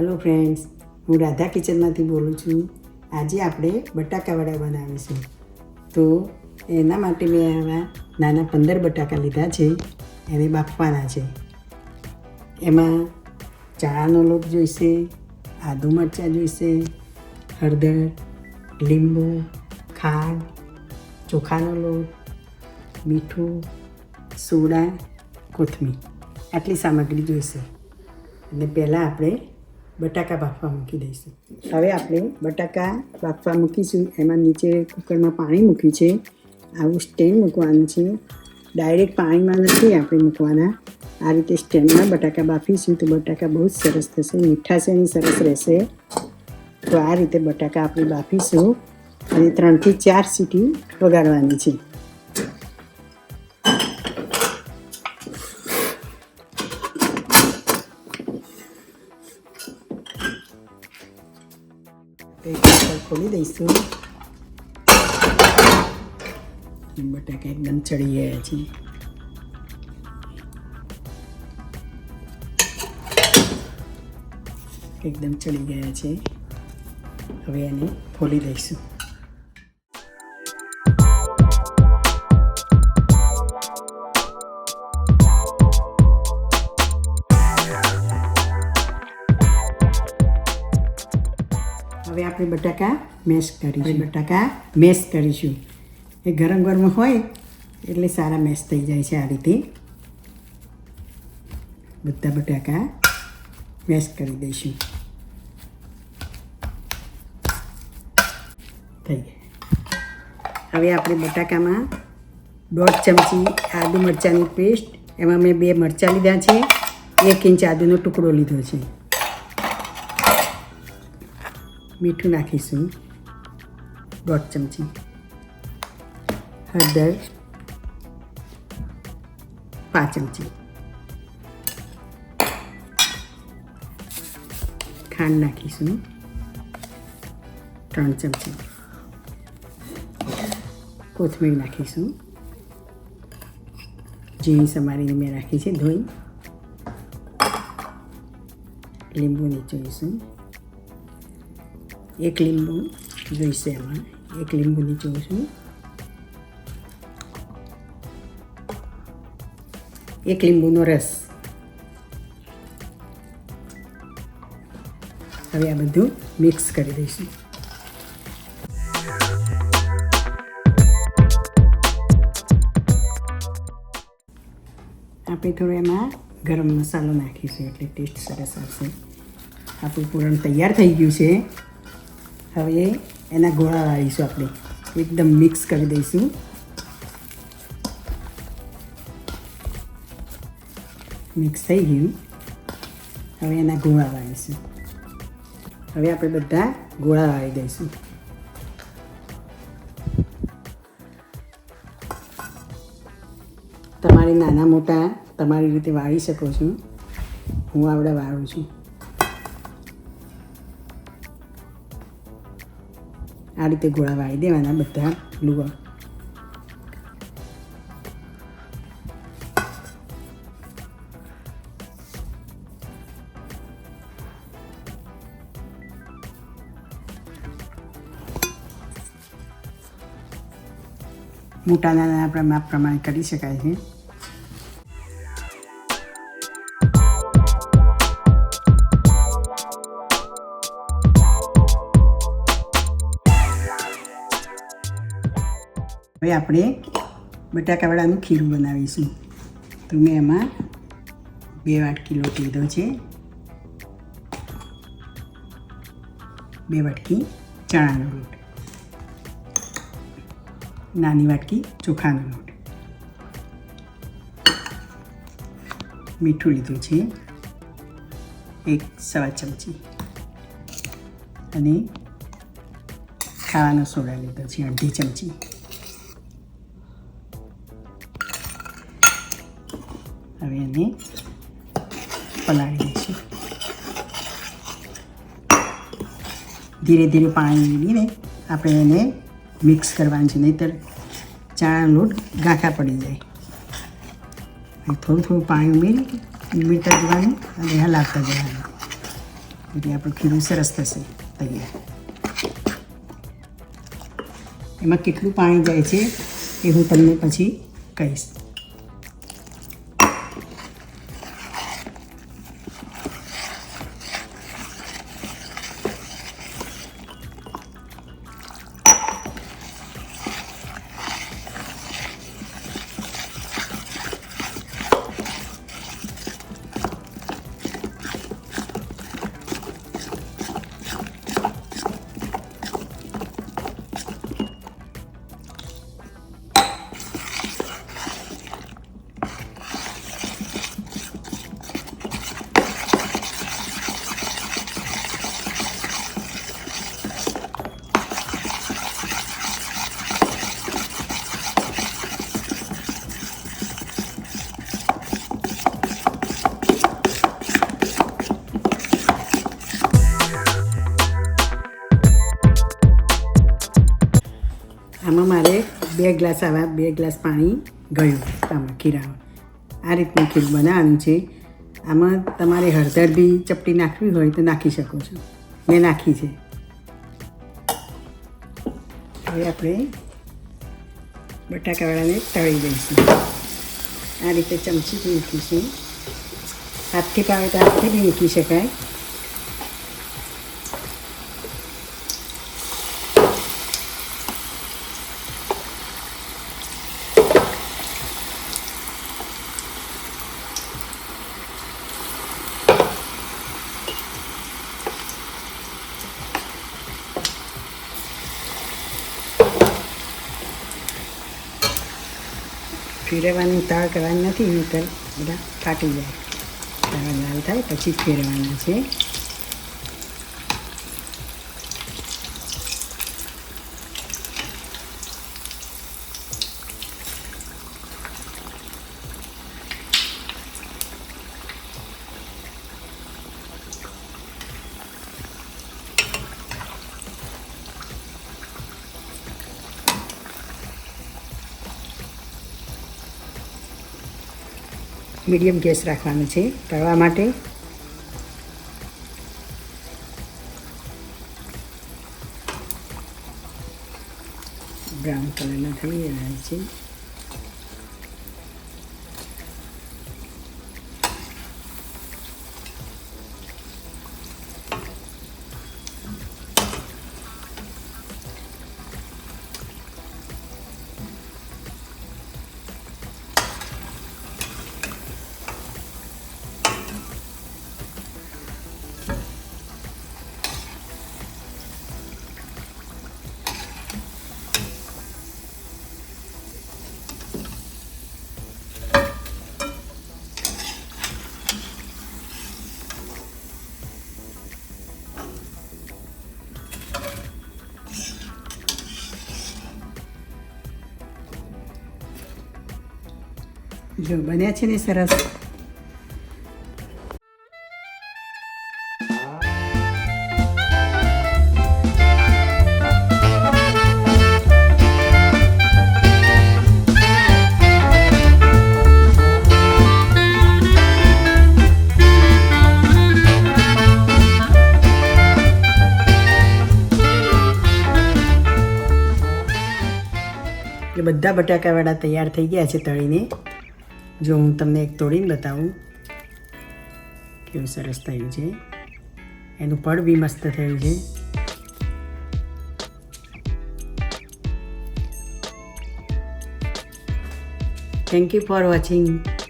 Hello friends, હું રાધા કિચનમાંથી બોલું છું. આજે આપણે બટાકાવડા બનાવીશું. તો એના માટે મેં આવા નાના 15 બટાકા લીધા છે. એને બાફવાના છે. એમાં ચણાનો લોટ જોઈશે, આદુ મરચાં જોઈશે, હળદર, લીંબુ, ખાંડ, ચોખાનો લોટ, મીઠું, સોડા, કોથમીર, આટલી સામગ્રી જોઈશે. અને પહેલાં આપણે બટાકા બાફવા મૂકી દઈશું. હવે આપણે બટાકા બાફવા મૂકીશું. એમાં નીચે કુકરમાં પાણી મૂક્યું છે. આવું સ્ટેન્ડ મૂકવાનું છે. ડાયરેક્ટ પાણીમાં નથી આપણે મૂકવાના. આ રીતે સ્ટેન્ડમાં બટાકા બાફીશું તો બટાકા બહુ જ સરસ થશે, મીઠાશ એની સરસ રહેશે. તો આ રીતે બટાકા આપણે બાફીશું અને 3 થી 4 સીટી વગાડવાની છે. ખોલી દઈશું. બટાકા એકદમ ચડી ગયા છે. એકદમ ચડી ગયા છે. હવે એને ખોલી દઈશું. હવે આપણે બટાકા મેશ કરીશું. એ ગરમ ગરમ હોય એટલે સારા મેશ થઈ જાય છે. આ રીતે બધા બટાકા મેશ કરી દઈશું. થઈ ગયા. હવે આપણે બટાકામાં 1.5 ચમચી આદુ મરચાંની પેસ્ટ, એમાં મેં 2 મરચાં લીધા છે, 1 ઇંચ આદુનો ટુકડો લીધો છે. મીઠું નાખીશું 1.5 ચમચી, હળદર 5 ચમચી, ખાંડ નાખીશું 3 ચમચી, કોથમીર નાખીશું, ઝીણી સમારીને મેં રાખી છે ધોઈ, લીંબુ નીચોઈશું, 1 લીંબુ જોઈશે. એમાં 1 લીંબુ નીચોઈશું, 1 લીંબુનો રસ. હવે આ બધું મિક્સ કરી દઈશું. આપણે થોડો એમાં ગરમ મસાલો નાખીશું એટલે ટેસ્ટ સરસ આવશે. આપણું પૂરણ તૈયાર થઈ ગયું છે. હવે એના ગોળા વાળીશું. આપણે એકદમ મિક્સ કરી દઈશું. મિક્સ થઈ ગયું. હવે એના ગોળા વાળીશું. હવે આપણે બધા ગોળા વાળી દઈશું. તમારે નાના મોટા તમારી રીતે વાળી શકો છો. હું આવડે વાળું છું. આ રીતે ગોળા વાળી દેવાના બધા લુવા. મોટા નાના આપણા માપ પ્રમાણે કરી શકાય છે. હવે આપણે બટાકાવડાનું ખીરું બનાવીશું. તો મેં એમાં 2 વાટકી લોટ લીધો છે, 2 વાટકી ચણાનો લોટ, નાની વાટકી ચોખાનો લોટ, મીઠું લીધું છે 1.25 ચમચી અને ખાવાનો સોડા લીધો છે 1/2 ચમચી. હવે એને પલાળી દઈશું. ધીરે ધીરે પાણી ઉમેરીને આપણે એને મિક્સ કરવાનું છે, નહીંતર ચણાનો લોટ ગાંઠા પડી જાય. થોડું થોડું પાણી ઉમેરી ઉમેરતા જવાનું અને હલાવતા જવાનું. એટલે આપણું ખીરું સરસ થશે તૈયાર. એમાં કેટલું પાણી જાય છે એ હું તમને પછી કહીશ. આમાં મારે 2 ગ્લાસ આવા 2 ગ્લાસ પાણી ગયું આમાં ખીરામાં. આ રીતનું ખીરું બનાવવાનું છે. આમાં તમારે હળદર બી ચપટી નાખવી હોય તો નાખી શકો છો. મેં નાખી છે. હવે આપણે બટાકાવાળાને તળી દઈશું. આ રીતે ચમચીથી મૂકીશું. હાથથી પાવે તો હાથથી બી મૂકી શકાય. ફેરવવાની તાળ કરવાની નથી, નહીંતર બધા ફાટી જાય. તાળ લાલ થાય પછી ફેરવાના છે. મીડિયમ ગેસ રાખવાનો છે તળવા માટે. બ્રાઉન કલરના થઈ રહ્યા છે. જો બન્યા છે ને સરસ. એ બધા બટાકાવાળા તૈયાર થઈ ગયા છે તળીને. જો હું તમને એક તોડીને બતાવું કેવું સરસ થયું છે. એનું પડ બી મસ્ત થયું છે. Thank you for watching.